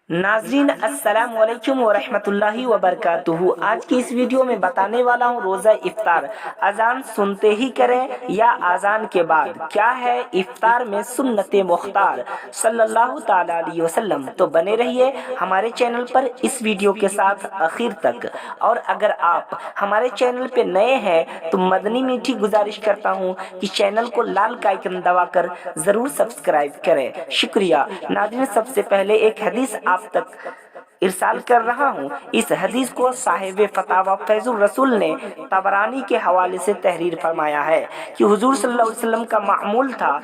नाज़रीन अस्सलाम वालेकुम व रहमतुल्लाहि व बरकातुहू। आज की इस वीडियो में बताने वाला हूँ रोज़ा इफ्तार अजान सुनते ही करें या अजान के बाद। क्या है इफ्तार में सुन्नते मुख्तार सल्लल्लाहु ताला अलैहि वसल्लम। तो बने रहिए हमारे चैनल पर इस वीडियो के साथ आखिर तक। और अगर आप हमारे चैनल पे नए हैं तो मदनी मीठी गुजारिश करता हूँ कि चैनल को लाल का आइकन दबाकर ज़रूर सब्सक्राइब करें। शुक्रिया। नाज़रीन, सबसे पहले एक हदीस आप तक इरसाल कर रहा हूँ। इस हदीस को साहिब फतावा फैजुर रसूल ने तबरानी के हवाले से तहरीर फरमाया है कि हुजूर सल्लल्लाहु अलैहि वसल्लम का मामूल था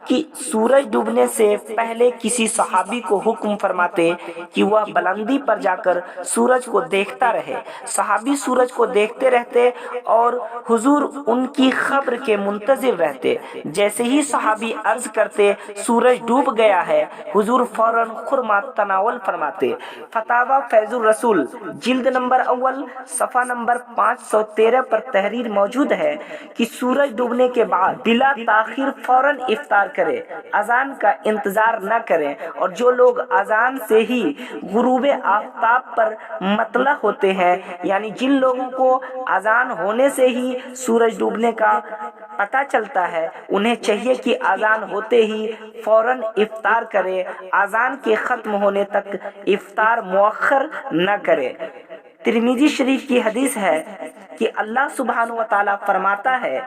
कि सूरज डूबने से पहले किसी सहाबी को हुक्म फरमाते कि वह बुलंदी पर जाकर सूरज को देखता रहे। सहाबी सूरज को देखते रहते और हुजूर उनकी खबर के मुंतजिर रहते। जैसे ही सहाबी अर्ज करते सूरज डूब गया है, हुजूर फौरन खुरमा तनावल फरमाते। फतावा फैजुर रसूल जिल्द नंबर अव्वल सफ़ा नंबर 513 पर तहरीर मौजूद है कि सूरज डूबने के बाद बिला ताखिर फौरन इफ्तार करें, अजान का इंतजार न करें। और जो लोग अजान से ही गुरूबे आफ्ताब पर मतला होते हैं, यानी जिन लोगों को अजान होने से ही सूरज डूबने का पता चलता है, उन्हें चाहिए कि अजान होते ही फौरन इफ्तार करें, अजान के ख़त्म होने तक इफ्तार मुअख्खर न करें। तिरमिज़ी शरीफ की हदीस है कि अल्लाह सुब्हान व तआला फरमाता है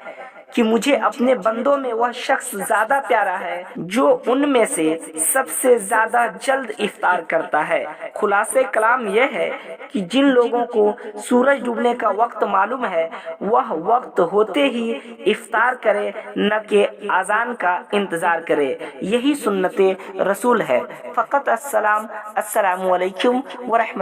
कि मुझे अपने बंदों में वह शख्स ज्यादा प्यारा है जो उनमें से सबसे ज्यादा जल्द इफ्तार करता है। खुलासे कलाम यह है कि जिन लोगों को सूरज डूबने का वक्त मालूम है, वह वक्त होते ही इफ्तार करे, न कि अजान का इंतजार करे। यही सुन्नते रसूल है। फ़कत अस्सलाम। अस्सलामु अलैकुम व रहमत।